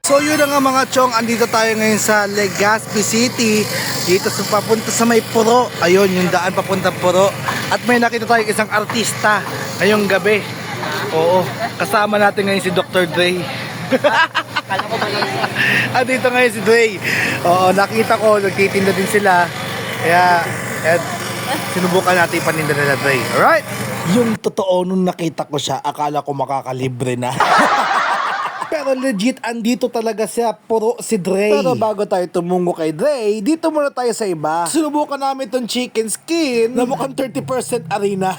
So yun na nga mga chong, andito tayo ngayon sa Legazpi City. Dito sa papunta sa may Puro. Ayun, yung daan papunta Puro. At may nakita tayong isang artista ngayong gabi. Oo, kasama natin ngayon si Dr. Dre. Andito ngayon si Dre. Oo, nakita ko, nagtitinda din sila. Kaya, sinubukan natin yung paninda nila Dre. Alright? Yung totoo, nung nakita ko siya, akala ko makakalibre na. Pero legit, andito talaga siya, Puro si Dre. Pero bago tayo tumungo kay Dre, dito muna tayo sa iba. Sinubukan namin tong chicken skin na mukhang 30% arena.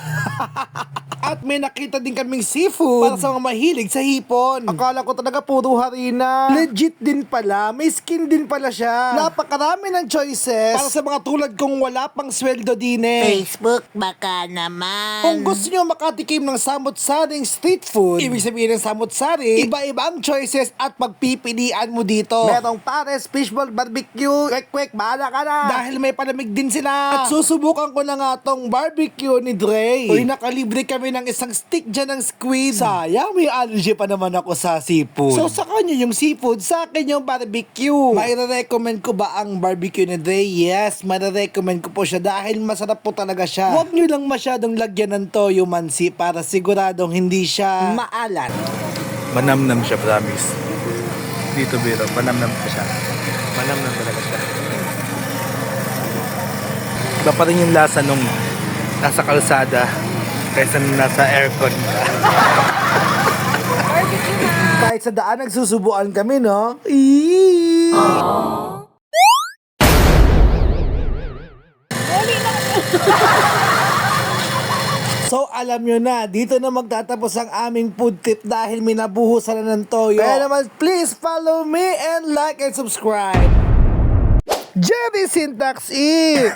At may nakita din kaming seafood para sa mga mahilig sa hipon. Akala ko talaga puro harina. Legit din pala, may skin din pala siya. Napakarami ng choices para sa mga tulad kong wala pang sweldo din eh. Facebook baka naman. Kung gusto nyo makatikim ng samot-saring street food, ibig sabihin ng samot-sari, iba-ibang choices at pagpipilian mo dito. Merong pares, fishball, barbecue, kwek-kwek, bahala ka na. Dahil may palamig din sila. At susubukan ko na nga tong barbecue ni Dre. Uy, nakalibre kami ng isang stick dyan ng squid. Sayang, may allergy pa naman ako sa seafood. So sa kanya yung seafood, sa akin yung barbecue. Mai-recommend ko ba ang barbecue ni Dre? Yes, mai-recommend ko po siya dahil masarap po talaga siya. Huwag nyo lang masyadong lagyan ng toyo mansi para siguradong hindi siya maalat. Manamnam siya, promise. Dito biro, panamnam ko siya. Manamnam talaga siya. Iba pa rin yung lasa nung nasa kalsada kaysa nung nasa aircon. Kahit sa daan nagsusubuan kami, no? So alam nyo na, dito na magtatapos ang aming food trip dahil minabuhusan na ng toyo. Kaya naman, please follow me and like and subscribe. Jerry Syntax E!